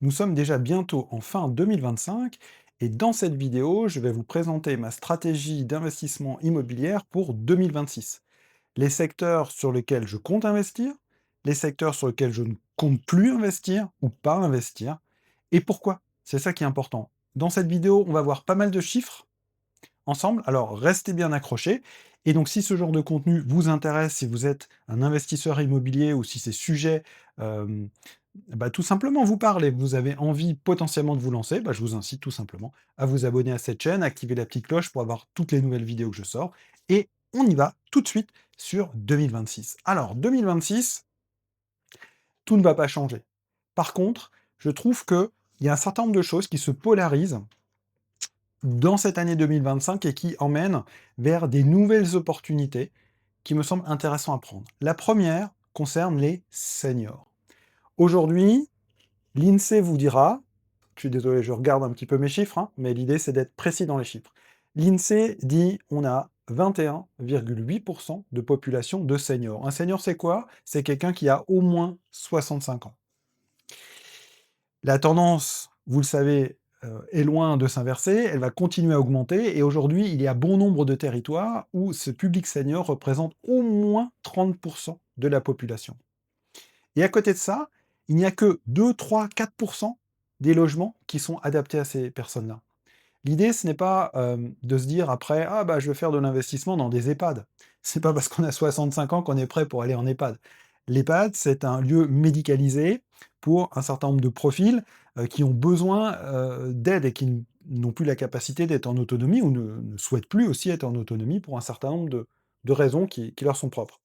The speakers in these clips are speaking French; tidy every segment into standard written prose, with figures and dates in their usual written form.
Nous sommes déjà bientôt en fin 2025 et dans cette vidéo, je vais vous présenter ma stratégie d'investissement immobilière pour 2026. Les secteurs sur lesquels je compte investir, les secteurs sur lesquels je ne compte plus investir ou pas investir, et pourquoi. C'est ça qui est important. Dans cette vidéo, on va voir pas mal de chiffres ensemble, alors restez bien accrochés. Et donc si ce genre de contenu vous intéresse, si vous êtes un investisseur immobilier ou si ces sujets bah, tout simplement vous parlent et vous avez envie potentiellement de vous lancer, bah, je vous incite tout simplement à vous abonner à cette chaîne, activer la petite cloche pour avoir toutes les nouvelles vidéos que je sors. Et on y va tout de suite sur 2026. Alors, 2026, tout ne va pas changer. Par contre, je trouve qu'il y a un certain nombre de choses qui se polarisent dans cette année 2025 et qui emmènent vers des nouvelles opportunités qui me semblent intéressantes à prendre. La première concerne les seniors. Aujourd'hui, l'INSEE vous dira, je suis désolé, je regarde un petit peu mes chiffres, hein, mais l'idée c'est d'être précis dans les chiffres. L'INSEE dit on a 21,8% de population de seniors. Un senior, c'est quoi? C'est quelqu'un qui a au moins 65 ans. La tendance, vous le savez, est loin de s'inverser, elle va continuer à augmenter et aujourd'hui, il y a bon nombre de territoires où ce public senior représente au moins 30% de la population. Et à côté de ça, il n'y a que 2, 3, 4% des logements qui sont adaptés à ces personnes-là. L'idée, ce n'est pas, de se dire après: «Ah bah, je vais faire de l'investissement dans des EHPAD». C'est pas parce qu'on a 65 ans qu'on est prêt pour aller en EHPAD. L'EHPAD, c'est un lieu médicalisé pour un certain nombre de profils, qui ont besoin, d'aide et qui n'ont plus la capacité d'être en autonomie ou ne souhaitent plus aussi être en autonomie pour un certain nombre de raisons qui leur sont propres.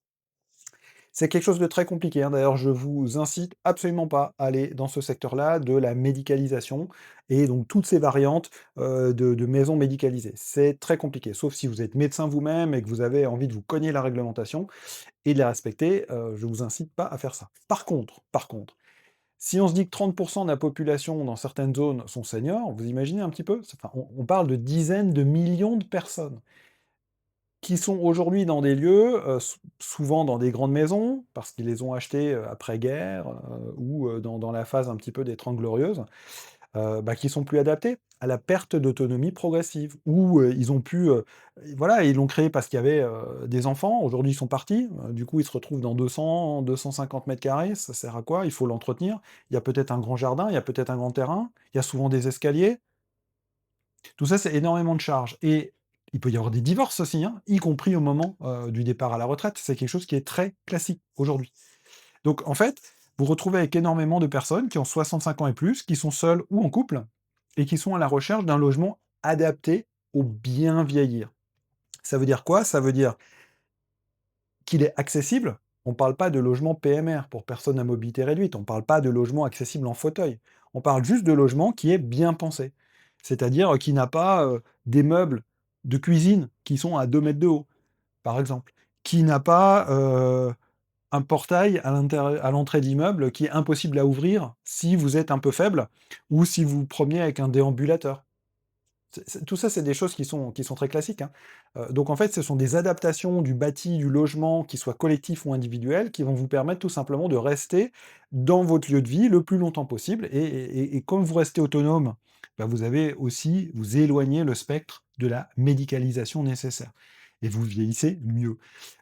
C'est quelque chose de très compliqué, hein. D'ailleurs, je vous incite absolument pas à aller dans ce secteur-là de la médicalisation et donc toutes ces variantes, de maisons médicalisées. C'est très compliqué, sauf si vous êtes médecin vous-même et que vous avez envie de vous cogner la réglementation et de la respecter, je vous incite pas à faire ça. Par contre, si on se dit que 30 de la population dans certaines zones sont seniors, vous imaginez un petit peu? Enfin, on parle de dizaines de millions de personnes qui sont aujourd'hui dans des lieux, souvent dans des grandes maisons, parce qu'ils les ont achetées, après-guerre, ou dans la phase un petit peu des Trente Glorieuses, bah, qui sont plus adaptés à la perte d'autonomie progressive. Ou, ils ont pu, voilà, ils l'ont créé parce qu'il y avait, des enfants. Aujourd'hui, ils sont partis, du coup, ils se retrouvent dans 200-250 m². Ça sert à quoi? Il faut l'entretenir. Il y a peut-être un grand jardin, il y a peut-être un grand terrain, il y a souvent des escaliers. Tout ça, c'est énormément de charges et il peut y avoir des divorces aussi, hein, y compris au moment, du départ à la retraite. C'est quelque chose qui est très classique aujourd'hui. Donc en fait, vous retrouvez avec énormément de personnes qui ont 65 ans et plus, qui sont seules ou en couple et qui sont à la recherche d'un logement adapté au bien vieillir. Ça veut dire quoi? Ça veut dire qu'il est accessible. On ne parle pas de logement PMR, pour personnes à mobilité réduite, on ne parle pas de logement accessible en fauteuil. On parle juste de logement qui est bien pensé. C'est-à-dire, qui n'a pas, des meubles de cuisine qui sont à 2 mètres de haut, par exemple. Qui n'a pas, un portail à l'entrée d'immeuble qui est impossible à ouvrir si vous êtes un peu faible ou si vous vous promenez avec un déambulateur. Tout ça, c'est des choses qui sont très classiques, hein. Donc en fait, ce sont des adaptations du bâti, du logement, qu'ils soient collectifs ou individuels, qui vont vous permettre tout simplement de rester dans votre lieu de vie le plus longtemps possible et comme vous restez autonome, bah, vous éloignez le spectre de la médicalisation nécessaire et vous vieillissez mieux.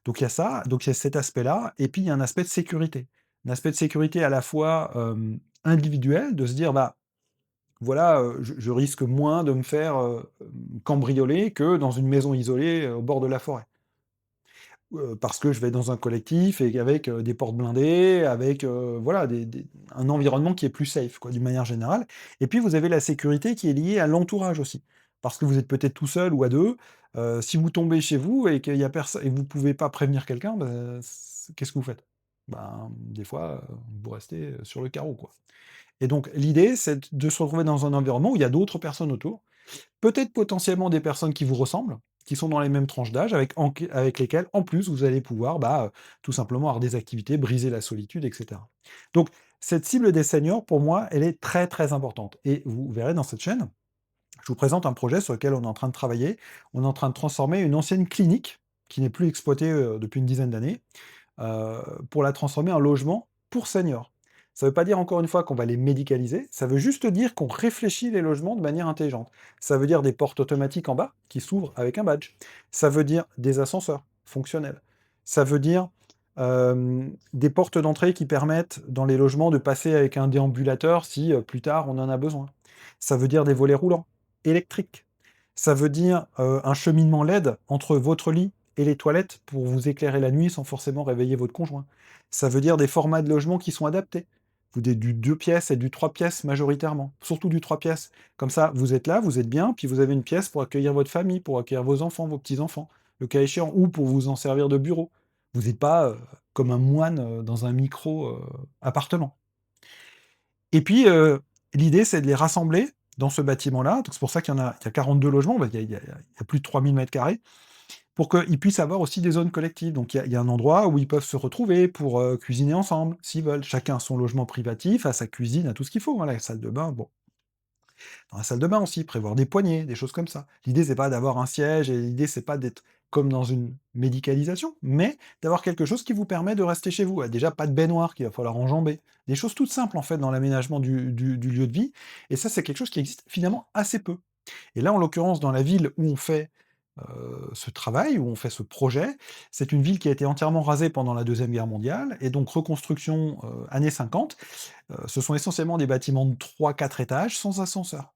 Donc il y a ça, donc il y a cet aspect-là et puis il y a un aspect de sécurité. Un aspect de sécurité à la fois, individuel, de se dire: «Bah, voilà, je risque moins de me faire, cambrioler que dans une maison isolée, au bord de la forêt. Parce que je vais dans un collectif et avec, des portes blindées, avec, voilà, des un environnement qui est plus safe, quoi, d'une manière générale. Et puis vous avez la sécurité qui est liée à l'entourage aussi. Parce que vous êtes peut-être tout seul ou à 2. Si vous tombez chez vous et qu'il y a personne et que vous pouvez pas prévenir quelqu'un, bah, qu'est-ce que vous faites? Ben, des fois, vous restez, sur le carreau, quoi. Et donc l'idée, c'est de se retrouver dans un environnement où il y a d'autres personnes autour, peut-être potentiellement des personnes qui vous ressemblent, qui sont dans les mêmes tranches d'âge, avec lesquelles, en plus, vous allez pouvoir, bah, tout simplement avoir des activités, briser la solitude et cetera. Donc cette cible des seniors, pour moi, elle est très, très importante et vous verrez dans cette chaîne, je vous présente un projet sur lequel on est en train de travailler. On est en train de transformer une ancienne clinique, qui n'est plus exploitée, depuis une dizaine d'années, pour la transformer en logement pour seniors. Ça ne veut pas dire encore une fois qu'on va les médicaliser, ça veut juste dire qu'on réfléchit les logements de manière intelligente. Ça veut dire des portes automatiques en bas qui s'ouvrent avec un badge. Ça veut dire des ascenseurs fonctionnels. Ça veut dire des portes d'entrée qui permettent dans les logements de passer avec un déambulateur si plus tard on en a besoin. Ça veut dire des volets roulants électriques. Ça veut dire un cheminement LED entre votre lit et les toilettes pour vous éclairer la nuit sans forcément réveiller votre conjoint. Ça veut dire des formats de logement qui sont adaptés. Vous des du 2 pièces et du 3 pièces majoritairement, surtout du 3 pièces. Comme ça, vous êtes là, vous êtes bien, puis vous avez une pièce pour accueillir votre famille, pour accueillir vos enfants, vos petits-enfants, le cas échéant, ou pour vous en servir de bureau. Vous n'êtes pas, comme un moine, dans un micro, appartement. Et puis, l'idée, c'est de les rassembler dans ce bâtiment-là. Donc c'est pour ça qu'il y a 42 logements, bah, il y a plus de 3000 m², pour qu'ils puissent avoir aussi des zones collectives. Donc il y a un endroit où ils peuvent se retrouver pour, cuisiner ensemble, s'ils veulent. Chacun a son logement privatif, a sa cuisine, a tout ce qu'il faut, hein, la salle de bain, bon. Dans la salle de bain aussi, prévoir des poignées, des choses comme ça. L'idée, c'est pas d'avoir un siège et l'idée, c'est pas d'être comme dans une médicalisation, mais d'avoir quelque chose qui vous permet de rester chez vous. Déjà, pas de baignoire qu'il va falloir enjamber. Des choses toutes simples, en fait, dans l'aménagement du lieu de vie. Et ça, c'est quelque chose qui existe finalement assez peu. Et là, en l'occurrence, dans la ville où on fait ce travail, où on fait ce projet, c'est une ville qui a été entièrement rasée pendant la Deuxième Guerre mondiale, et donc reconstruction années 50. Ce sont essentiellement des bâtiments de 3-4 étages sans ascenseur.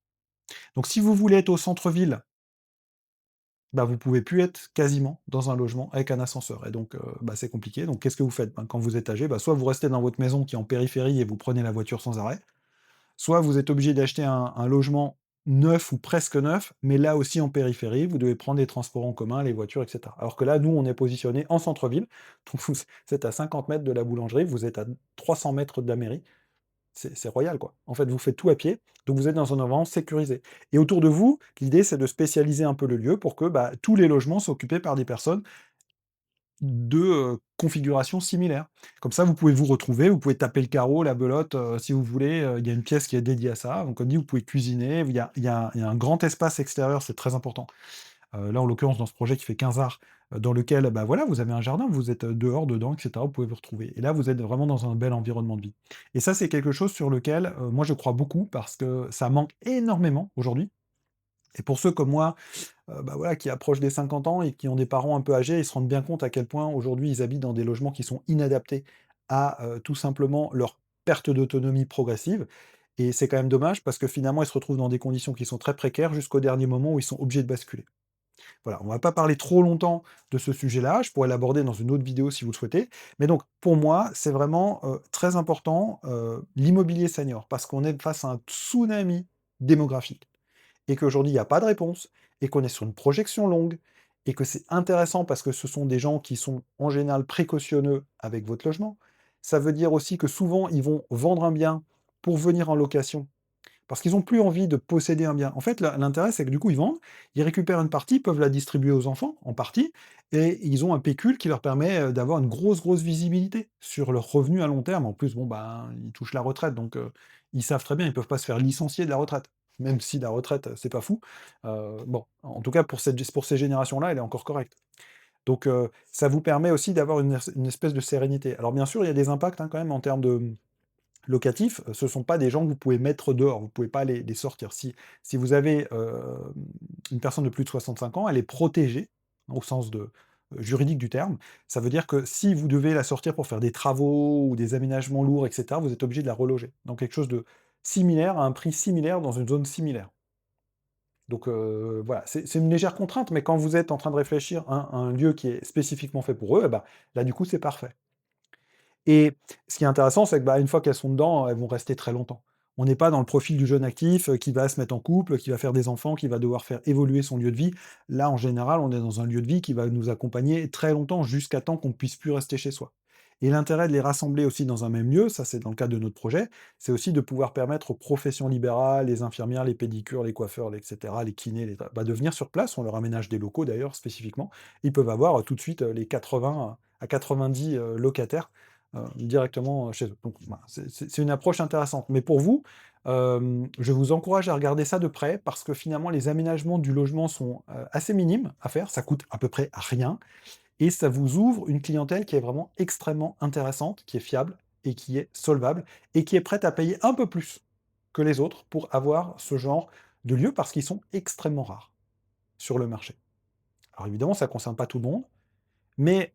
Donc si vous voulez être au centre-ville, bah, vous pouvez plus être quasiment dans un logement avec un ascenseur et donc bah, c'est compliqué. Donc qu'est-ce que vous faites? Ben, quand vous êtes âgé, bah, soit vous restez dans votre maison qui est en périphérie et vous prenez la voiture sans arrêt, soit vous êtes obligé d'acheter un logement neuf ou presque neuf, mais là aussi en périphérie, vous devez prendre les transports en commun, les voitures, et cetera. Alors que là, nous, on est positionné en centre-ville, donc vous êtes à 50 mètres de la boulangerie, vous êtes à 300 mètres de la mairie. C'est royal, quoi. En fait, vous faites tout à pied, donc vous êtes dans un environnement sécurisé. Et autour de vous, l'idée, c'est de spécialiser un peu le lieu pour que, bah, tous les logements soient occupés par des personnes de, configuration similaire. Comme ça, vous pouvez vous retrouver, vous pouvez taper le carreau, la belote, si vous voulez, il y a une pièce qui est dédiée à ça. Donc comme dit, vous pouvez cuisiner, il y a un grand espace extérieur, c'est très important. Là, en l'occurrence, dans ce projet qui fait 15 arts, dans lequel, bah, voilà, vous avez un jardin, vous êtes, dehors, dedans, et cetera, vous pouvez vous retrouver. Et là, vous êtes vraiment dans un bel environnement de vie. Et ça, c'est quelque chose sur lequel, moi, je crois beaucoup parce que ça manque énormément aujourd'hui. Et pour ceux comme moi, bah, voilà, qui approchent des 50 ans et qui ont des parents un peu âgés, ils se rendent bien compte à quel point aujourd'hui ils habitent dans des logements qui sont inadaptés à, tout simplement leur perte d'autonomie progressive. Et c'est quand même dommage parce que finalement ils se retrouvent dans des conditions qui sont très précaires jusqu'au dernier moment où ils sont obligés de basculer. Voilà, on va pas parler trop longtemps de ce sujet-là, je pourrais l'aborder dans une autre vidéo si vous le souhaitez. Mais donc pour moi, c'est vraiment, très important, l'immobilier senior parce qu'on est face à un tsunami démographique et qu'aujourd'hui, il n'y a pas de réponse, et qu'on est sur une projection longue, et que c'est intéressant parce que ce sont des gens qui sont en général précautionneux avec votre logement. Ça veut dire aussi que souvent, ils vont vendre un bien pour venir en location parce qu'ils ont plus envie de posséder un bien. En fait, l'intérêt, c'est que du coup, ils vendent, ils récupèrent une partie, peuvent la distribuer aux enfants, en partie, et ils ont un pécule qui leur permet, d'avoir une grosse, grosse visibilité sur leurs revenus à long terme. En plus, bon, ben, ils touchent la retraite, donc ils savent très bien, ils peuvent pas se faire licencier de la retraite. Même si la retraite, c'est pas fou. Bon, en tout cas pour ces générations-là, elle est encore correcte. Donc ça vous permet aussi d'avoir une espèce de sérénité. Alors bien sûr, il y a des impacts, hein, quand même en termes de locatifs, ce ne sont pas des gens que vous pouvez mettre dehors, vous ne pouvez pas les sortir. Si vous avez, une personne de plus de 65 ans, elle est protégée, au sens juridique du terme. Ça veut dire que si vous devez la sortir pour faire des travaux ou des aménagements lourds et cetera, vous êtes obligé de la reloger. Donc quelque chose de similaire, à un prix similaire, dans une zone similaire. Donc voilà, c'est une légère contrainte, mais quand vous êtes en train de réfléchir à un lieu qui est spécifiquement fait pour eux, et bah, là, du coup, c'est parfait. Et ce qui est intéressant, c'est que, bah, une fois qu'elles sont dedans, elles vont rester très longtemps. On n'est pas dans le profil du jeune actif, qui va se mettre en couple, qui va faire des enfants, qui va devoir faire évoluer son lieu de vie. Là, en général, on est dans un lieu de vie qui va nous accompagner très longtemps, jusqu'à temps qu'on ne puisse plus rester chez soi. Et l'intérêt de les rassembler aussi dans un même lieu, ça c'est dans le cadre de notre projet, c'est aussi de pouvoir permettre aux professions libérales, les infirmières, les pédicures, les coiffeurs, et cetera, les kinés, bah, de venir sur place. On leur aménage des locaux d'ailleurs spécifiquement. Ils peuvent avoir, tout de suite, les 80 à 90 locataires directement chez eux. Donc voilà, c'est une approche intéressante. Mais pour vous, je vous encourage à regarder ça de près parce que finalement les aménagements du logement sont, assez minimes à faire, ça coûte à peu près rien et ça vous ouvre une clientèle qui est vraiment extrêmement intéressante, qui est fiable et qui est solvable et qui est prête à payer un peu plus que les autres pour avoir ce genre de lieux parce qu'ils sont extrêmement rares sur le marché. Alors évidemment, ça ne concerne pas tout le monde, mais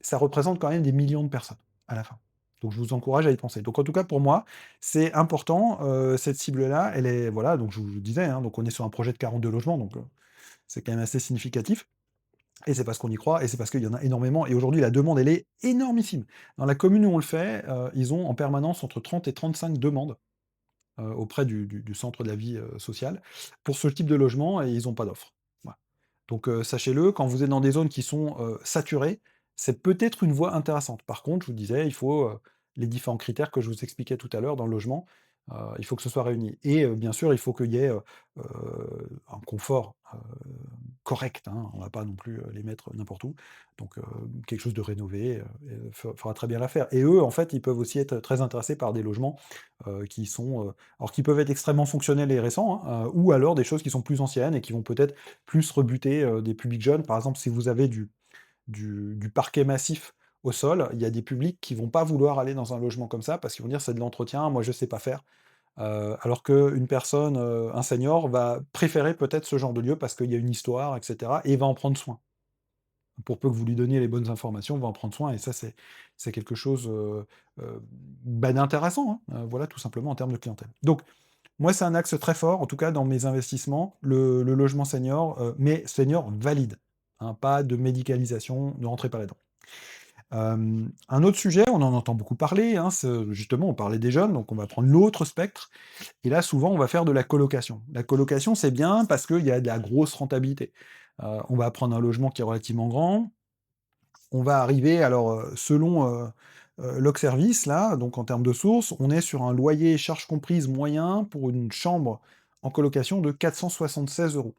ça représente quand même des millions de personnes à la fin. Donc je vous encourage à y penser. Donc en tout cas pour moi, c'est important, cette cible-là, elle est voilà, donc je vous le disais, hein, donc on est sur un projet de 42 logements, donc c'est quand même assez significatif et c'est parce qu'on y croit et c'est parce qu'il y en a énormément et aujourd'hui la demande, elle est énormissime. Dans la commune où on le fait, ils ont en permanence entre 30 et 35 demandes, auprès du centre de la vie, sociale pour ce type de logement et ils n'ont pas d'offre. Voilà. Donc sachez-le, quand vous êtes dans des zones qui sont, saturées, c'est peut-être une voie intéressante. Par contre, je vous disais, il faut, les différents critères que je vous expliquais tout à l'heure dans le logement, il faut que ce soit réuni et bien sûr, il faut qu'il y ait, un confort, correct, hein. On ne va pas non plus, les mettre n'importe où. Donc quelque chose de rénové, fera très bien l'affaire et eux, en fait, ils peuvent aussi être très intéressés par des logements, qui sont, alors qui peuvent être extrêmement fonctionnels et récents, hein, ou alors des choses qui sont plus anciennes et qui vont peut-être plus rebuter, des publics jeunes. Par exemple, si vous avez du parquet massif au sol, il y a des publics qui vont pas vouloir aller dans un logement comme ça parce qu'ils vont dire: «C'est de l'entretien, moi je sais pas faire». Alors qu'une personne, un senior va préférer peut-être ce genre de lieu parce qu'il y a une histoire et cetera et il va en prendre soin. Pour peu que vous lui donniez les bonnes informations, il va en prendre soin et ça c'est quelque chose, bah, d'intéressant, hein, voilà tout simplement en termes de clientèle. Donc moi, c'est un axe très fort, en tout cas dans mes investissements, le logement senior, mais senior valide, hein, pas de médicalisation, ne rentrez pas là-dedans. Un autre sujet, on en entend beaucoup parler, hein, justement, on parlait des jeunes, donc on va prendre l'autre spectre, et là, souvent, on va faire de la colocation. La colocation, c'est bien parce qu'il y a de la grosse rentabilité. On va prendre un logement qui est relativement grand, on va arriver alors, selon, Logservice là, donc en termes de sources, on est sur un loyer charges comprises moyen pour une chambre en colocation de 476 €. Donc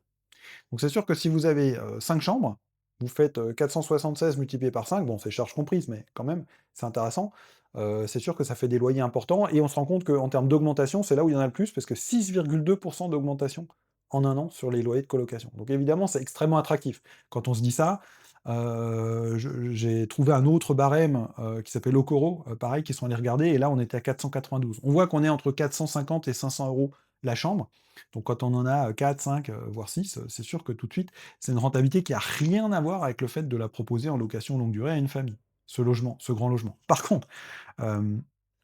c'est sûr que si vous avez, 5 chambres, vous faites, 476 multiplié par 5, bon c'est charges comprises, mais quand même, c'est intéressant. C'est sûr que ça fait des loyers importants et on se rend compte qu'en termes d'augmentation, c'est là où il y en a le plus parce que 6,2 d'augmentation en un an sur les loyers de colocation. Donc évidemment, c'est extrêmement attractif. Quand on se dit ça, j'ai trouvé un autre barème, qui s'appelle Okoro, pareil, qui sont allés regarder et là on était à 492. On voit qu'on est entre 450 et 500 € la chambre. Donc quand on en a, 4, 5, voire 6, c'est sûr que tout de suite, c'est une rentabilité qui a rien à voir avec le fait de la proposer en location longue durée à une famille, ce logement, ce grand logement. Par contre, hem,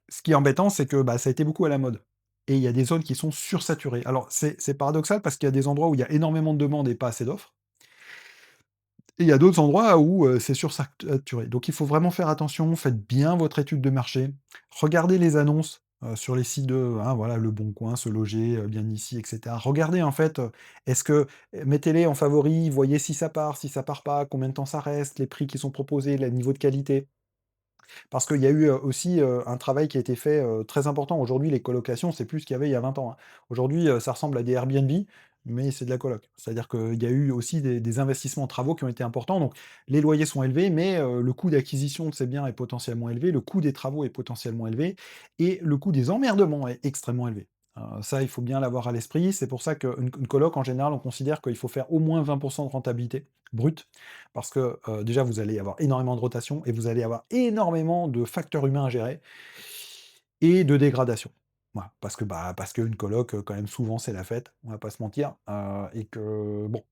ce qui est embêtant, c'est que, bah, ça a été beaucoup à la mode et il y a des zones qui sont sursaturées. Alors c'est paradoxal parce qu'il y a des endroits où il y a énormément de demandes et pas assez d'offres et il y a d'autres endroits où, c'est sursaturé. Donc il faut vraiment faire attention, faites bien votre étude de marché, regardez les annonces, sur les sites de, hein, voilà, Le Bon Coin, Se Loger, Bien Ici et cetera. Regardez en fait, est-ce que mettez-les en favoris, voyez si ça part pas, combien de temps ça reste, les prix qui sont proposés, le niveau de qualité. Parce qu'il y a eu, aussi, un travail qui a été fait, très important. Aujourd'hui, les colocations, c'est plus ce qu'il y avait il y a 20 ans, hein. Aujourd'hui, ça ressemble à des Airbnb, mais c'est de la coloc. C'est-à-dire qu'il y a eu aussi des investissements en travaux qui ont été importants, donc les loyers sont élevés, mais le coût d'acquisition de ces biens est potentiellement élevé, le coût des travaux est potentiellement élevé et le coût des emmerdements est extrêmement élevé. Ça, il faut bien l'avoir à l'esprit. C'est pour ça qu'une coloc, en général, on considère qu'il faut faire au moins 20 de rentabilité brute parce que, déjà, vous allez avoir énormément de rotation et vous allez avoir énormément de facteurs humains à gérer et de dégradation. Voilà, parce que, bah, parce qu'une coloc, quand même, souvent, c'est la fête, on va pas se mentir, et que bon,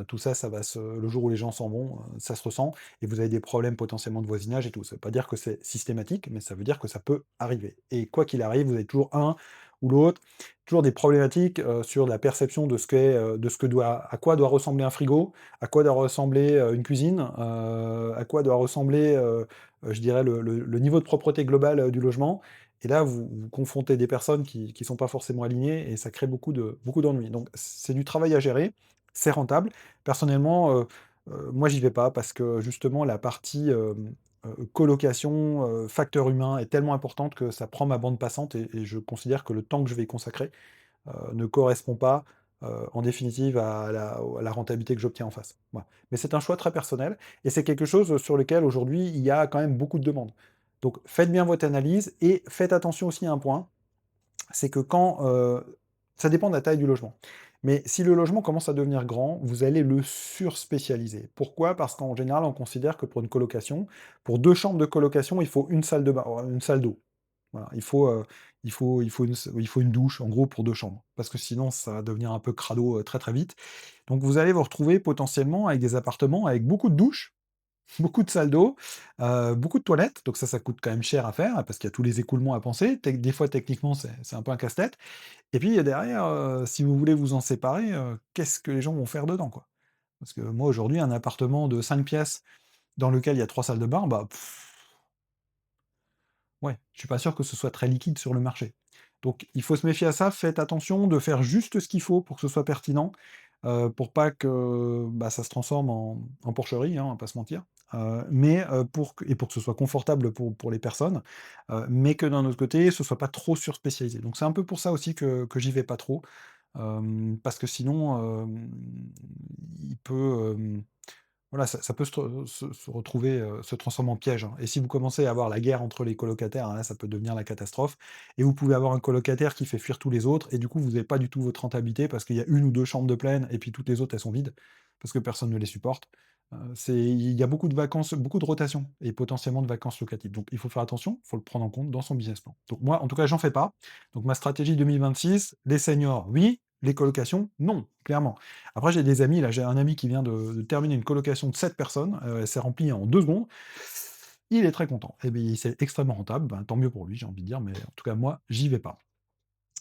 tout ça, ça va se le jour où les gens s'en vont, ça se ressent et vous avez des problèmes potentiellement de voisinage et tout. Ça veut pas dire que c'est systématique, mais ça veut dire que ça peut arriver et quoi qu'il arrive, vous avez toujours un ou l'autre, toujours des problématiques, sur la perception de ce qu'est, de ce que doit à quoi doit ressembler un frigo, à quoi doit ressembler, une cuisine, à quoi doit ressembler, je dirais le niveau de propreté global, du logement et là, vous confrontez des personnes qui sont pas forcément alignées et ça crée beaucoup d'ennuis. Donc c'est du travail à gérer, c'est rentable. Personnellement, moi j'y vais pas parce que justement la partie, colocation, facteur humain est tellement importante que ça prend ma bande passante et je considère que le temps que je vais y consacrer, ne correspond pas, en définitive à la rentabilité que j'obtiens en face. Voilà. Mais c'est un choix très personnel et c'est quelque chose sur lequel aujourd'hui il y a quand même beaucoup de demandes. Donc faites bien votre analyse et faites attention aussi à un point, c'est que quand, ça dépend de la taille du logement. Mais si le logement commence à devenir grand, vous allez le surspécialiser. Pourquoi? Parce qu'en général, on considère que pour une colocation, pour 2 chambres de colocation, il faut une salle de bain, une salle d'eau. Voilà, il faut une douche, en gros, pour 2 chambres. Parce que sinon, ça va devenir un peu crado, très, très vite. Donc vous allez vous retrouver potentiellement avec des appartements avec beaucoup de douches, beaucoup de salles d'eau, beaucoup de toilettes, donc ça coûte quand même cher à faire, parce qu'il y a tous les écoulements à penser. Des fois, techniquement, c'est un peu un casse-tête. Et puis derrière, si vous voulez vous en séparer, qu'est-ce que les gens vont faire dedans, quoi? Parce que moi, aujourd'hui, un appartement de 5 pièces dans lequel il y a 3 salles de bain, bah, ouais, je suis pas sûr que ce soit très liquide sur le marché. Donc il faut se méfier à ça, faites attention de faire juste ce qu'il faut pour que ce soit pertinent, pour pas que, bah, ça se transforme en porcherie, hein, on va pas se mentir. Pour que ce soit confortable pour les personnes, mais que d'un autre côté, ce soit pas trop surspécialisé. Donc c'est un peu pour ça aussi que j'y vais pas trop, parce que sinon, il peut, voilà, ça peut se retrouver, se transformer en piège, hein. Et si vous commencez à avoir la guerre entre les colocataires, hein, là, ça peut devenir la catastrophe. Et vous pouvez avoir un colocataire qui fait fuir tous les autres et du coup, vous avez pas du tout votre rentabilité parce qu'il y a une ou 2 chambres de pleines et puis toutes les autres, elles sont vides parce que personne ne les supporte. Il y a beaucoup de vacances, beaucoup de rotation et potentiellement de vacances locatives. Donc il faut faire attention, il faut le prendre en compte dans son business plan. Donc moi, en tout cas, j'en fais pas. Donc ma stratégie 2026, les seniors, oui, les colocations, non, clairement. Après, j'ai des amis, là, j'ai un ami qui vient de terminer une colocation de 7 personnes, elle s'est remplie en 2 secondes. Il est très content. Et beh, c'est extrêmement rentable, ben, tant mieux pour lui, j'ai envie de dire, mais en tout cas, moi, j'y vais pas.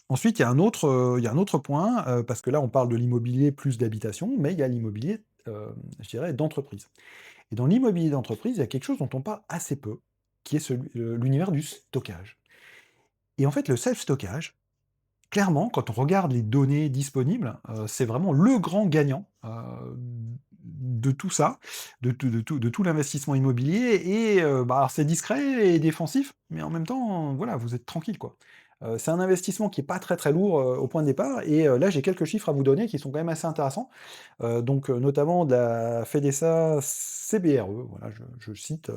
Ensuite, il y a un autre point, parce que là, on parle de l'immobilier plus d'habitation, mais il y a l'immobilier, je dirais, d'entreprise. Et dans l'immobilier d'entreprise, il y a quelque chose dont on parle assez peu, qui est l'univers du stockage. Et en fait, le self-stockage, clairement, quand on regarde les données disponibles, c'est vraiment le grand gagnant, de tout ça, de tout l'investissement immobilier et bah, alors c'est discret et défensif, mais en même temps, voilà, vous êtes tranquille, quoi. C'est un investissement qui est pas très, très lourd, au point de départ et là, j'ai quelques chiffres à vous donner qui sont quand même assez intéressants. Notamment de la FEDESA CBRE, voilà, je cite,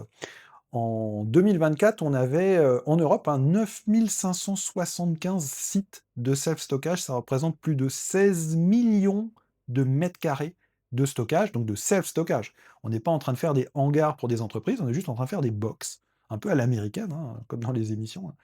en 2024, on avait, en Europe, 9 575 sites de self-stockage. Ça représente plus de 16 millions de mètres carrés de stockage, donc de self-stockage. On n'est pas en train de faire des hangars pour des entreprises, on est juste en train de faire des box, un peu à l'américaine, hein, comme dans les émissions, hein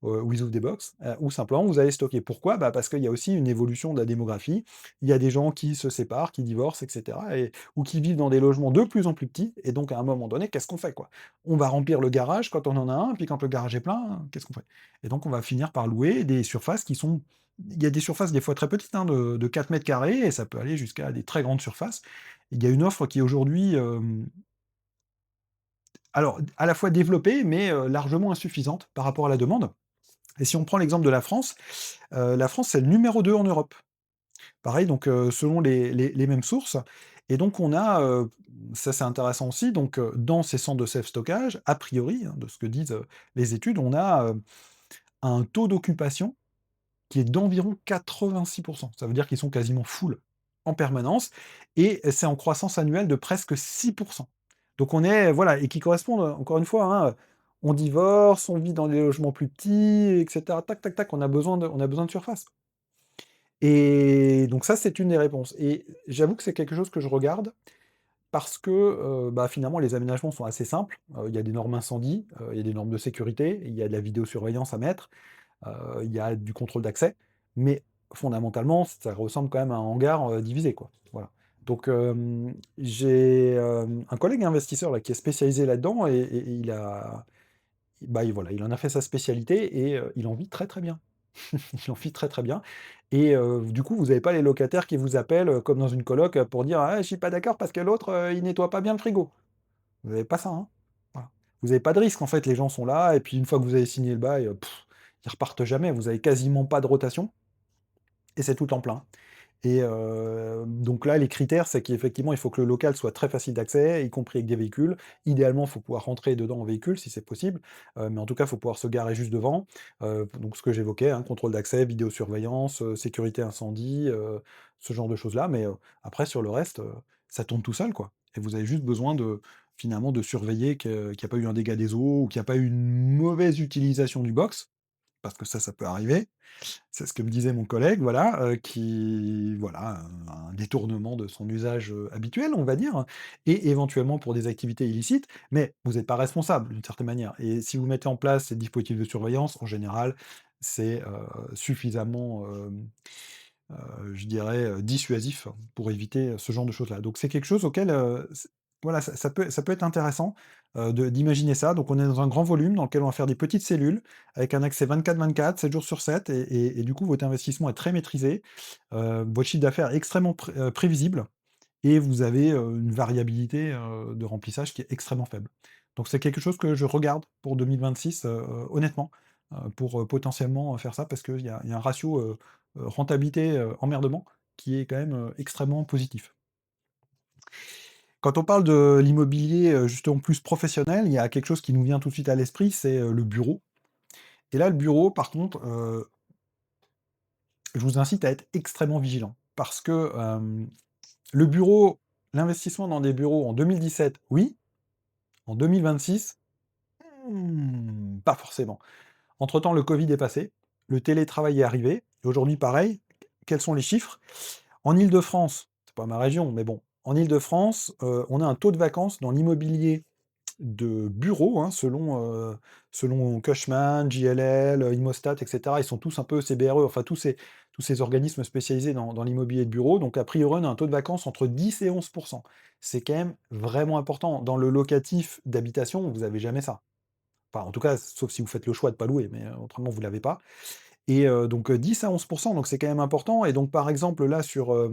où ils ouvrent des box, ou simplement vous allez stocker. Pourquoi? Bah, parce qu'il y a aussi une évolution de la démographie. Il y a des gens qui se séparent, qui divorcent, et cetera ou qui vivent dans des logements de plus en plus petits et donc à un moment donné, qu'est-ce qu'on fait, quoi? On va remplir le garage quand on en a un, puis quand le garage est plein, qu'est-ce qu'on fait? Et donc on va finir par louer des surfaces qui sont il y a des surfaces des fois très petites, hein, de 4 m carrés et ça peut aller jusqu'à des très grandes surfaces. Il y a une offre qui est aujourd'hui, alors à la fois développée mais largement insuffisante par rapport à la demande. Et si on prend l'exemple de la France, c'est le numéro 2 en Europe. Pareil, donc selon les mêmes sources et donc on a, ça c'est intéressant aussi, donc dans ces centres de self-stockage, a priori, hein, de ce que disent, les études, on a, un taux d'occupation qui est d'environ 86. Ça veut dire qu'ils sont quasiment full en permanence et c'est en croissance annuelle de presque 6. Donc on est voilà et qui correspondent, encore une fois, hein, on divorce, on vit dans des logements plus petits et cetera. Tac, tac, tac, on a besoin de surface. Et donc ça, c'est une des réponses et j'avoue que c'est quelque chose que je regarde parce que, bah, finalement, les aménagements sont assez simples. Il y a des normes incendie, il y a des normes de sécurité, il y a de la vidéosurveillance à mettre, il y a du contrôle d'accès, mais fondamentalement, ça ressemble quand même à un hangar, divisé, quoi. Voilà. Donc, j'ai, un collègue investisseur là qui est spécialisé là-dedans et voilà, il en a fait sa spécialité et il en vit très, très bien. Il en vit très, très bien et du coup, vous n'avez pas les locataires qui vous appellent, comme dans une coloc, pour dire: «Ah, je suis pas d'accord parce que l'autre, il nettoie pas bien le frigo». Vous avez pas ça, hein. Voilà. Vous avez pas de risque, en fait, les gens sont là et puis une fois que vous avez signé le bail, ils repartent jamais. Vous avez quasiment pas de rotation et c'est tout en plein. Et donc là, les critères, c'est qu'effectivement, il faut que le local soit très facile d'accès, y compris avec des véhicules. Idéalement, il faut pouvoir rentrer dedans en véhicule si c'est possible, mais en tout cas, il faut pouvoir se garer juste devant. Donc ce que j'évoquais, hein, contrôle d'accès, vidéosurveillance, sécurité incendie, ce genre de choses-là. Mais après sur le reste, ça tourne tout seul, quoi. Et vous avez juste besoin de finalement de surveiller qu'il y a pas eu un dégât des eaux ou qu'il y a pas eu une mauvaise utilisation du box. parce que ça peut arriver. C'est ce que me disait mon collègue, voilà, qui voilà, un détournement de son usage, habituel, on va dire, et éventuellement pour des activités illicites, mais vous n'êtes pas responsable d'une certaine manière et si vous mettez en place ces dispositifs de surveillance, en général, c'est, suffisamment, je dirais, dissuasif pour éviter ce genre de choses-là. Donc c'est quelque chose auquel, voilà, ça peut être intéressant, d'imaginer ça. Donc on est dans un grand volume dans lequel on va faire des petites cellules avec un accès 24/24, 7 jours sur 7 et du coup votre investissement est très maîtrisé, votre chiffre d'affaires est extrêmement prévisible et vous avez, une variabilité, de remplissage qui est extrêmement faible. Donc c'est quelque chose que je regarde pour 2026, honnêtement, pour, potentiellement, faire ça parce qu'il y a un ratio, rentabilité, emmerdement qui est quand même, extrêmement positif. Quand on parle de l'immobilier, justement plus professionnel, il y a quelque chose qui nous vient tout de suite à l'esprit, c'est, le bureau et là, le bureau par contre, je vous incite à être extrêmement vigilant parce que, le bureau l'investissement dans des bureaux en 2017, oui, en 2026, pas forcément. Entre-temps, le Covid est passé, le télétravail est arrivé et aujourd'hui pareil, quels sont les chiffres? En Île-de-France, c'est pas ma région, mais bon, en Île-de-France, on a un taux de vacances dans l'immobilier de bureaux, hein, selon Cushman, JLL, Immostat et cetera. Ils sont tous un peu CBRE, enfin tous ces organismes spécialisés dans l'immobilier de bureau. Donc a priori, on a un taux de vacances entre 10 et 11. C'est quand même vraiment important. Dans le locatif d'habitation, vous avez jamais ça. Enfin, en tout cas, sauf si vous faites le choix de pas louer, mais autrement vous l'avez pas et donc 10 à 11, donc c'est quand même important et donc par exemple là sur,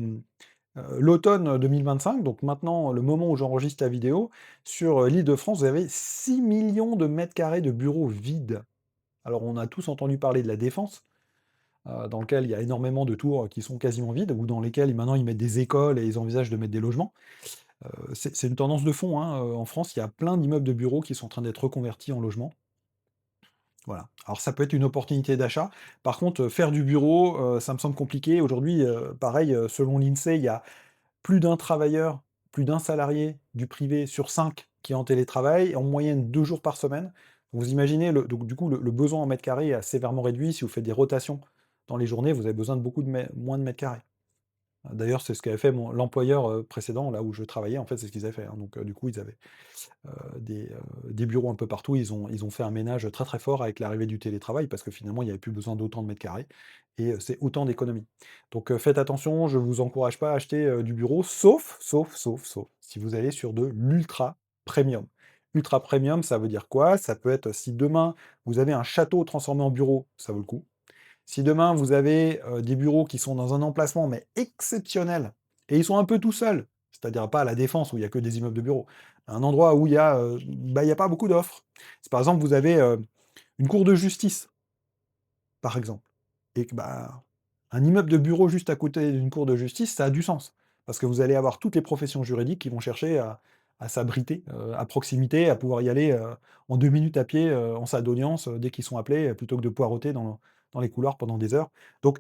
l'automne 2025, donc maintenant, le moment où j'enregistre la vidéo, sur, l'Île-de-France, vous avez 6 millions de mètres carrés de bureaux vides. Alors on a tous entendu parler de La Défense, dans lequel il y a énormément de tours qui sont quasiment vides ou dans lesquels maintenant ils mettent des écoles et ils envisagent de mettre des logements. C'est une tendance de fond, hein, en France, il y a plein d'immeubles de bureaux qui sont en train d'être reconvertis en logements. Voilà. Alors ça peut être une opportunité d'achat. Par contre, faire du bureau, ça me semble compliqué. Aujourd'hui, pareil, selon l'INSEE, il y a plus d'un travailleur, plus d'un salarié du privé sur 5 qui est en télétravail, en moyenne 2 jours par semaine. Vous imaginez donc du coup, le besoin en mètres carrés est sévèrement réduit. Si vous faites des rotations dans les journées, vous avez besoin de beaucoup de moins de mètres carrés. D'ailleurs, c'est ce qu'avait fait l'employeur, précédent, là où je travaillais, en fait, c'est ce qu'ils avaient fait, hein. Donc du coup, ils avaient des bureaux un peu partout. Ils ont fait un ménage très, très fort avec l'arrivée du télétravail parce que finalement, il n'y avait plus besoin d'autant de mètres carrés et c'est autant d'économies. Donc faites attention, je ne vous encourage pas à acheter, du bureau sauf si vous allez sur de l'ultra premium. Ultra premium, ça veut dire quoi? Ça peut être si demain vous avez un château transformé en bureau, ça vaut le coup. Si demain vous avez, des bureaux qui sont dans un emplacement, mais exceptionnel et ils sont un peu tout seuls, c'est-à-dire pas à La Défense où il y a que des immeubles de bureaux, un endroit où il y a pas beaucoup d'offres. Si par exemple vous avez, une cour de justice, par exemple, et que, un immeuble de bureau juste à côté d'une cour de justice, ça a du sens. Parce que vous allez avoir toutes les professions juridiques qui vont chercher à s'abriter, à proximité, à pouvoir y aller, en 2 minutes à pied, en salle d'audience, dès qu'ils sont appelés, plutôt que de poireauter dans les couloirs pendant des heures. Donc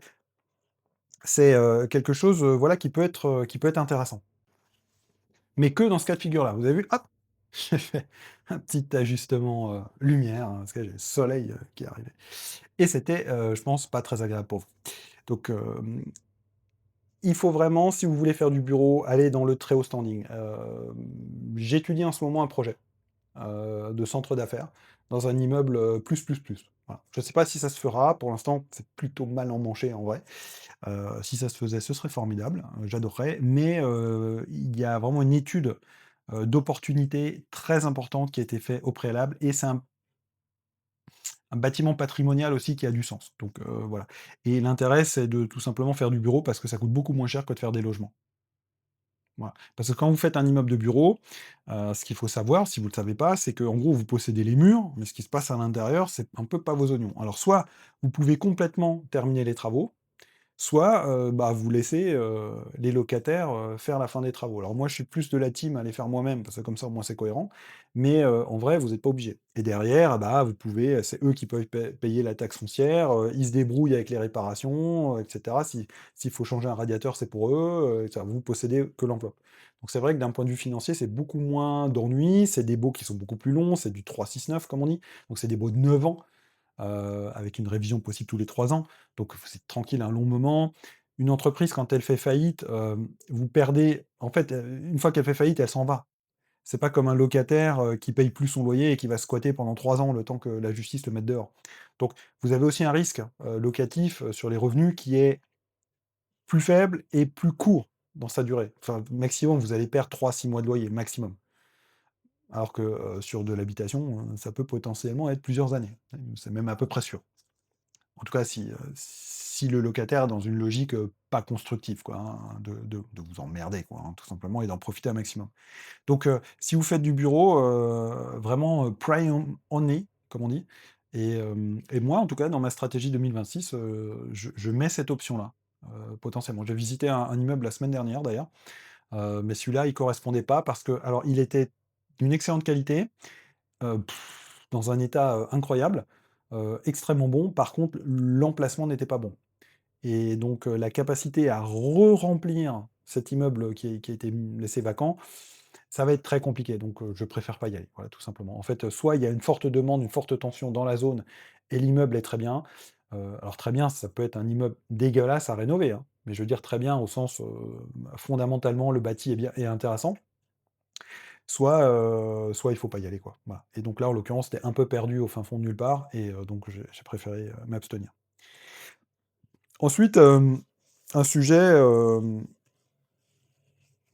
c'est, quelque chose, voilà, qui peut être intéressant. Mais que dans ce cas de figure-là. Vous avez vu? Hop! J'ai fait un petit ajustement, lumière, hein, parce que j'ai le soleil, qui est arrivé et c'était, je pense, pas très agréable pour vous. Donc, il faut vraiment, si vous voulez faire du bureau, aller dans le très haut standing. J'étudie en ce moment un projet, de centre d'affaires dans un immeuble, plus. Voilà. Je ne sais pas si ça se fera, pour l'instant, c'est plutôt mal emmanché en vrai. Si ça se faisait, ce serait formidable, j'adorerais, mais il y a vraiment une étude, d'opportunité très importante qui a été faite au préalable et c'est un bâtiment patrimonial aussi qui a du sens. Donc voilà et l'intérêt, c'est de tout simplement faire du bureau parce que ça coûte beaucoup moins cher que de faire des logements. Voilà. Parce que quand vous faites un immeuble de bureau, ce qu'il faut savoir, si vous ne le savez pas, c'est qu'en gros, vous possédez les murs, mais ce qui se passe à l'intérieur, c'est un peu pas vos oignons. Alors soit vous pouvez complètement terminer les travaux, soit, vous laissez, les locataires, faire la fin des travaux. Alors moi, je suis plus de la team à les faire moi-même, parce que comme ça, au moins, c'est cohérent. Mais, en vrai, vous n'êtes pas obligé. Et derrière, vous pouvez c'est eux qui peuvent payer la taxe foncière, ils se débrouillent avec les réparations, et cetera. S'il faut changer un radiateur, c'est pour eux, et vous possédez que l'enveloppe. Donc c'est vrai que d'un point de vue financier, c'est beaucoup moins d'ennuis, c'est des baux qui sont beaucoup plus longs, c'est du 3-6-9 comme on dit, donc c'est des baux de 9 ans. avec une révision possible tous les 3 ans, donc vous êtes tranquille un long moment. Une entreprise, quand elle fait faillite, vous perdez en fait, une fois qu'elle fait faillite, elle s'en va. C'est pas comme un locataire, qui paye plus son loyer et qui va squatter pendant 3 ans, le temps que la justice le mette dehors. Donc vous avez aussi un risque, locatif, sur les revenus qui est plus faible et plus court dans sa durée. Enfin, maximum, vous allez perdre 3 6 mois de loyer, maximum. Alors que, sur de l'habitation, ça peut potentiellement être plusieurs années. C'est même à peu près sûr. En tout cas, si le locataire est dans une logique, pas constructive quoi, hein, de vous emmerder quoi, hein, tout simplement et d'en profiter un maximum. Donc, si vous faites du bureau, vraiment, pry only, comme on dit et moi, en tout cas, dans ma stratégie 2026, je mets cette option-là, potentiellement. J'ai visité un immeuble la semaine dernière d'ailleurs, mais celui-là, il correspondait pas parce que alors il était d'une excellente qualité, heu, dans un état, incroyable, extrêmement bon. Par contre, l'emplacement n'était pas bon et donc, la capacité à re-remplir cet immeuble qui a été laissé vacant, ça va être très compliqué, donc je préfère pas y aller, voilà, tout simplement. En fait, soit il y a une forte demande, une forte tension dans la zone et l'immeuble est très bien. Alors très bien, ça peut être un immeuble dégueulasse à rénover, hein, mais je veux dire très bien au sens, fondamentalement le bâti est intéressant. Soit il faut pas y aller, quoi, voilà et donc là, en l'occurrence, c'était un peu perdu au fin fond de nulle part et donc j'ai préféré, m'abstenir. Ensuite, un sujet,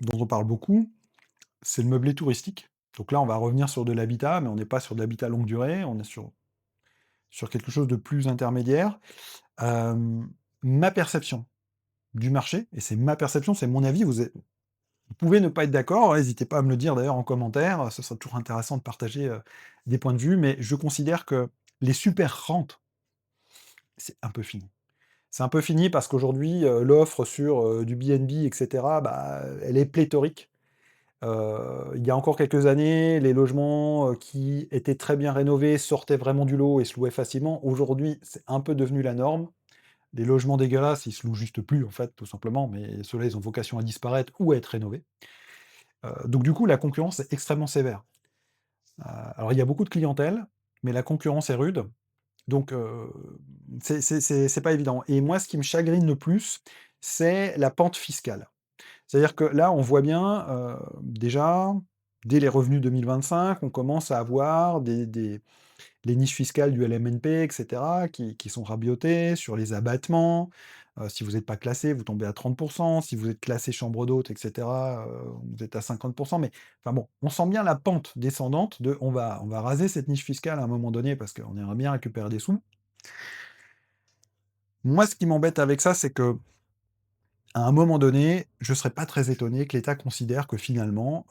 dont on parle beaucoup, c'est le meublé touristique. Donc là, on va revenir sur de l'habitat, mais on n'est pas sur de l'habitat longue durée, on est sur quelque chose de plus intermédiaire. Ma perception du marché, et c'est ma perception, c'est mon avis, vous pouvez ne pas être d'accord, n'hésitez pas à me le dire d'ailleurs en commentaire, ce sera toujours intéressant de partager, des points de vue, mais je considère que les super rentes, c'est un peu fini. C'est un peu fini parce qu'aujourd'hui, l'offre sur, du BNB et cetera, bah, elle est pléthorique. Il y a encore quelques années, les logements, qui étaient très bien rénovés sortaient vraiment du lot et se louaient facilement. Aujourd'hui, c'est un peu devenu la norme. Les logements dégueulasses, ils se louent juste plus, en fait, tout simplement, mais ceux-là, ils ont vocation à disparaître ou à être rénovés. Donc du coup, la concurrence est extrêmement sévère. Alors il y a beaucoup de clientèle, mais la concurrence est rude, donc c'est pas évident et moi, ce qui me chagrine le plus, c'est la pente fiscale. C'est-à-dire que là, on voit bien, déjà, dès les revenus 2025, on commence à avoir des les niches fiscales du LMNP et cetera qui sont rabotées sur les abattements. Si vous n'êtes pas classé, vous tombez à 30. Si vous êtes classé chambre d'hôte et cetera, vous êtes à 50. Mais enfin bon, on sent bien la pente descendante de on va raser cette niche fiscale à un moment donné parce qu'on aimerait bien récupérer des sous. Moi, ce qui m'embête avec ça, c'est que à un moment donné, je ne serais pas très étonné que l'État considère que finalement,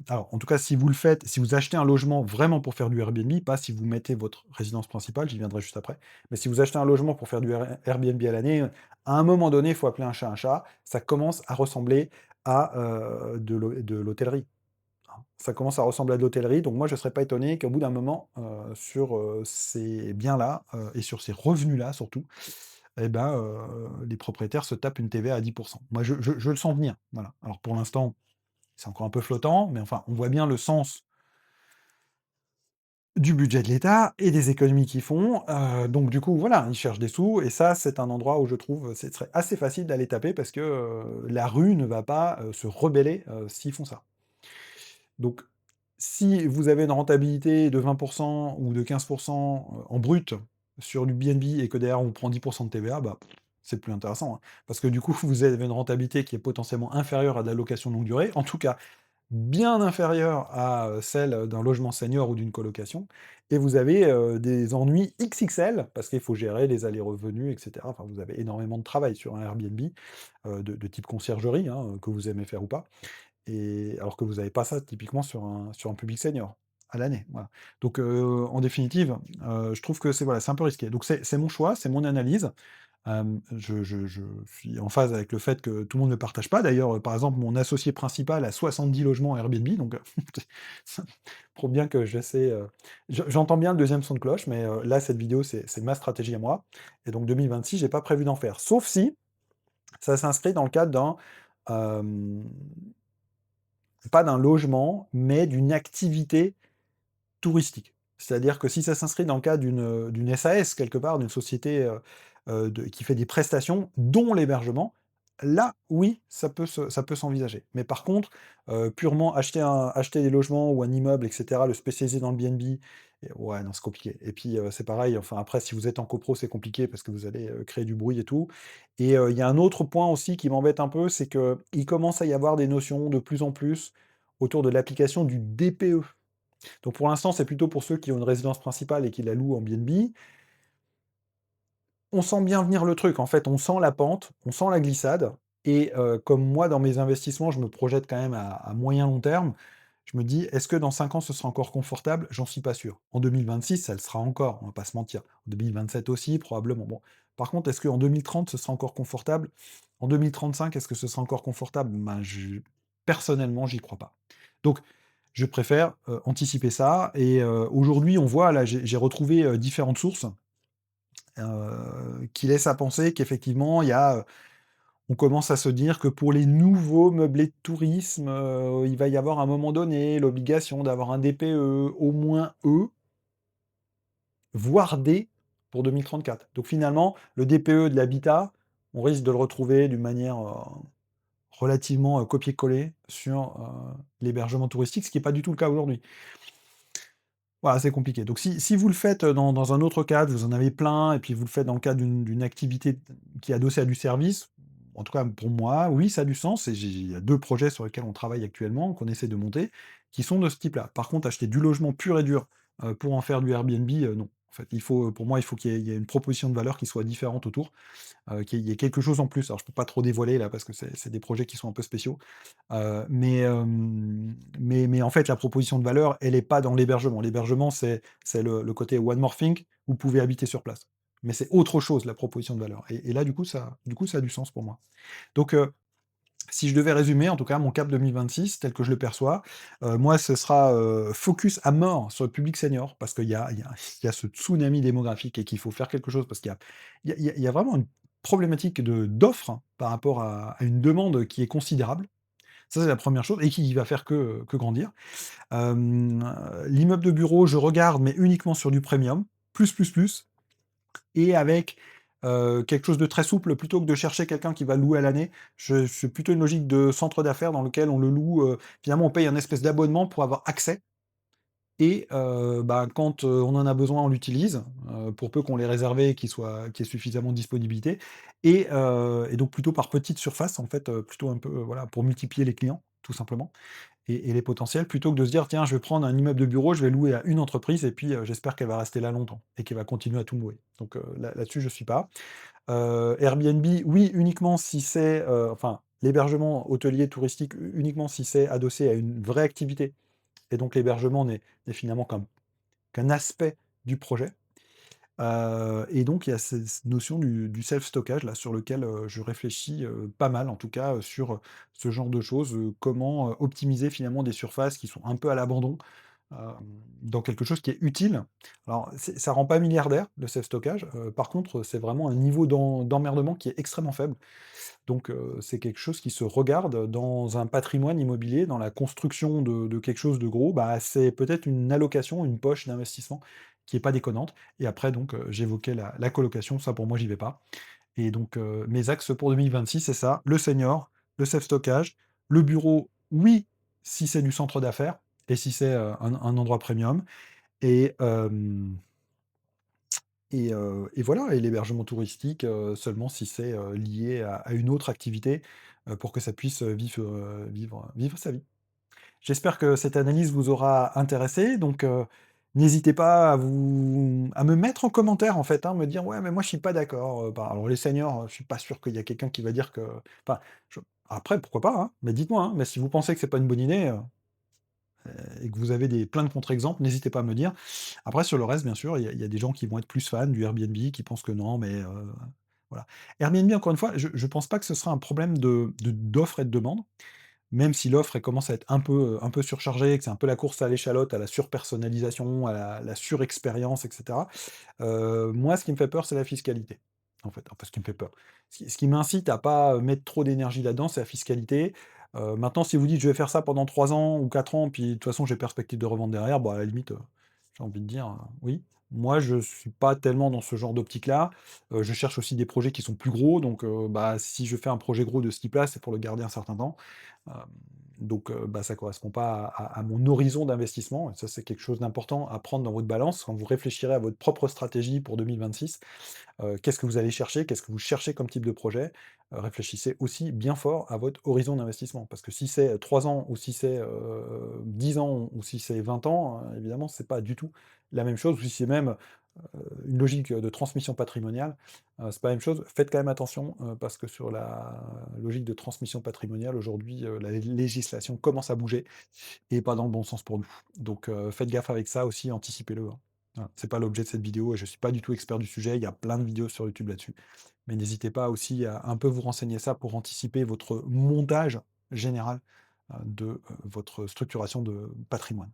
alors en tout cas si vous le faites, si vous achetez un logement vraiment pour faire du Airbnb, pas si vous mettez votre résidence principale, j'y viendrai juste après, mais si vous achetez un logement pour faire du Airbnb à l'année, à un moment donné, il faut appeler un chat un chat, ça commence à ressembler à, de l'hôtellerie, hein. Ça commence à ressembler à de l'hôtellerie, donc moi je ne serais pas étonné qu'au bout d'un moment, sur, ces biens-là, et sur ces revenus-là surtout, et ben, les propriétaires se tapent une TVA à 10. Moi, je le sens venir, voilà. Alors pour l'instant, c'est encore un peu flottant, mais enfin, on voit bien le sens du budget de l'État et des économies qu'ils font, donc du coup, voilà, ils cherchent des sous et ça, c'est un endroit où je trouve, ce serait assez facile d'aller taper parce que, la rue ne va pas, se rebeller, s'ils font ça. Donc, si vous avez une rentabilité de 20 ou de 15 en brut sur du BNB et que derrière on vous prend 10 de TVA, bah, c'est plus intéressant, hein. Parce que du coup, vous avez une rentabilité qui est potentiellement inférieure à de la location longue durée, en tout cas bien inférieure à, celle d'un logement senior ou d'une colocation et vous avez, des ennuis XXL parce qu'il faut gérer les allers-revenus et cetera. Enfin, vous avez énormément de travail sur un Airbnb, de type conciergerie, hein, que vous aimez faire ou pas. Et alors que vous avez pas ça typiquement sur un public senior, à l'année, voilà. Donc, en définitive, je trouve que voilà, c'est un peu risqué. Donc c'est mon choix, c'est mon analyse. Je suis en phase avec le fait que tout le monde ne partage pas. D'ailleurs, par exemple, mon associé principal a 70 logements Airbnb, donc, ça prouve bien que j'essaie, j'entends bien le deuxième son de cloche, mais, là, cette vidéo, c'est ma stratégie à moi et donc 2026, j'ai pas prévu d'en faire. Sauf si ça s'inscrit dans le cadre hem pas d'un logement, mais d'une activité touristique. C'est-à-dire que si ça s'inscrit dans le cadre d'une SAS quelque part, d'une société, qui fait des prestations, dont l'hébergement, là, oui, ça peut s'envisager. Mais par contre, purement acheter des logements ou un immeuble et cetera, le spécialiser dans le BNB et ouais, non, c'est compliqué. Et puis, c'est pareil, enfin, après, si vous êtes en copro, c'est compliqué parce que vous allez, créer du bruit et tout. Et il y a un autre point aussi qui m'embête un peu, c'est qu'il commence à y avoir des notions de plus en plus autour de l'application du DPE. Donc pour l'instant, c'est plutôt pour ceux qui ont une résidence principale et qui la louent en B&B. On sent bien venir le truc, en fait, on sent la pente, on sent la glissade et comme moi, dans mes investissements, je me projette quand même à moyen long terme, je me dis: «Est-ce que dans 5 ans, ce sera encore confortable?» J'en suis pas sûr. En 2026, ça le sera encore, on va pas se mentir. En 2027 aussi, probablement. Bon, par contre, est-ce qu'en 2030, ce sera encore confortable? En 2035, est-ce que ce sera encore confortable? Ben, je personnellement, j'y crois pas. Donc je préfère, anticiper ça et aujourd'hui, on voit là, j'ai retrouvé, différentes sources, qui laissent à penser qu'effectivement, on commence à se dire que pour les nouveaux meublés de tourisme, il va y avoir à un moment donné l'obligation d'avoir un DPE, au moins E, voire D pour 2034. Donc finalement, le DPE de l'habitat, on risque de le retrouver d'une manière, relativement, copier-coller sur, l'hébergement touristique, ce qui est pas du tout le cas aujourd'hui. Voilà, c'est compliqué. Donc si vous le faites, dans un autre cadre, vous en avez plein et puis vous le faites dans le cadre d'une activité qui est adossée à du service, en tout cas pour moi, oui, ça a du sens et il y a 2 projets sur lesquels on travaille actuellement, qu'on essaie de monter, qui sont de ce type-là. Par contre, acheter du logement pur et dur, pour en faire du Airbnb, non. En fait, pour moi, il faut qu'il y ait une proposition de valeur qui soit différente autour, qu'il y ait quelque chose en plus. Alors je peux pas trop dévoiler là parce que c'est des projets qui sont un peu spéciaux. Mais en fait, la proposition de valeur, elle est pas dans l'hébergement. L'hébergement, c'est le côté one more thing, vous pouvez habiter sur place. Mais c'est autre chose, la proposition de valeur. Et là, du coup, ça a du sens pour moi. Donc, si je devais résumer, en tout cas, mon cap 2026 tel que je le perçois, moi, ce sera, focus à mort sur le public senior parce qu'il y a ce tsunami démographique et qu'il faut faire quelque chose parce qu'il y a vraiment une problématique d'offre hein, par rapport à une demande qui est considérable. Ça, c'est la première chose et qui va faire que grandir. L'immeuble de bureau, je regarde, mais uniquement sur du premium, plus et avec, quelque chose de très souple plutôt que de chercher quelqu'un qui va louer à l'année. Je suis plutôt une logique de centre d'affaires dans lequel on le loue, finalement on paye un espèce d'abonnement pour avoir accès et bah, quand, on en a besoin, on l'utilise, pour peu qu'on l'ait réservé et qu'il y ait suffisamment de disponibilité et donc plutôt par petite surface en fait, plutôt un peu, voilà, pour multiplier les clients, tout simplement et les potentiels, plutôt que de se dire: «Tiens, je vais prendre un immeuble de bureau, je vais louer à une entreprise et puis, j'espère qu'elle va rester là longtemps et qu'elle va continuer à tout me louer». Donc là-dessus, je suis pas. Airbnb, oui, uniquement si c'est, enfin, l'hébergement hôtelier touristique, uniquement si c'est adossé à une vraie activité et donc l'hébergement n'est finalement qu'un aspect du projet. Et donc il y a cette notion du self-stockage là sur lequel, je réfléchis, pas mal en tout cas, sur, ce genre de choses, comment, optimiser finalement des surfaces qui sont un peu à l'abandon, hem, dans quelque chose qui est utile. Alors ça rend pas milliardaire le self-stockage, par contre, c'est vraiment un niveau d'emmerdement qui est extrêmement faible. Donc c'est quelque chose qui se regarde dans un patrimoine immobilier, dans la construction de quelque chose de gros, bah, c'est peut-être une allocation, une poche d'investissement qui est pas déconnante et après donc j'évoquais la colocation, ça pour moi j'y vais pas et donc mes axes pour 2026 c'est ça, le senior, le self-stockage, le bureau, oui, si c'est du centre d'affaires et si c'est, un endroit premium et hem et voilà et l'hébergement touristique, seulement si c'est, lié à une autre activité, pour que ça puisse, vivre sa vie. J'espère que cette analyse vous aura intéressé, donc n'hésitez pas à me mettre en commentaire, en fait, hein, me dire: «Ouais, mais moi je suis pas d'accord», bah, alors les seniors, je suis pas sûr qu'il y a quelqu'un qui va dire que enfin, je après pourquoi pas, hein, mais dites-moi, hein, mais si vous pensez que c'est pas une bonne idée, et que vous avez plein de contre-exemples, n'hésitez pas à me dire. Après sur le reste, bien sûr, il y a des gens qui vont être plus fans du Airbnb, qui pensent que non, mais voilà. Airbnb, encore une fois, je pense pas que ce sera un problème d'offre et de demande, même si l'offre, elle commence à être un peu surchargée, que c'est un peu la course à l'échalote, à la surpersonnalisation, à la surexpérience et cetera. Moi, ce qui me fait peur, c'est la fiscalité, en fait. Enfin, ce qui me fait peur. Ce qui m'incite à pas, mettre trop d'énergie là-dedans, c'est la fiscalité. Maintenant, si vous dites: «Je vais faire ça pendant 3 ans ou 4 ans, puis de toute façon, j'ai perspective de revendre derrière», bah, à la limite, J'ai envie de dire, oui. Moi, je suis pas tellement dans ce genre d'optique-là. Je cherche aussi des projets qui sont plus gros, donc bah, si je fais un projet gros de ce type-là, c'est pour le garder un certain temps. Hem, donc bah, ça correspond pas à mon horizon d'investissement et ça, c'est quelque chose d'important à prendre dans votre balance quand vous réfléchirez à votre propre stratégie pour 2026. Qu'est-ce que vous allez chercher? Qu'est-ce que vous cherchez comme type de projet? Réfléchissez aussi bien fort à votre horizon d'investissement. Parce que si c'est, 3 ans ou si c'est, 10 ans ou si c'est 20 ans, évidemment, c'est pas du tout la même chose ou si c'est même, une logique, de transmission patrimoniale, c'est pas la même chose. Faites quand même attention, parce que sur la logique de transmission patrimoniale, aujourd'hui, la législation commence à bouger et pas dans le bon sens pour nous. Donc, faites gaffe avec ça aussi, anticipez-le, hein. Voilà, c'est pas l'objet de cette vidéo et je suis pas du tout expert du sujet, il y a plein de vidéos sur YouTube là-dessus. Mais n'hésitez pas aussi à un peu vous renseigner ça pour anticiper votre montage général, de, votre structuration de patrimoine.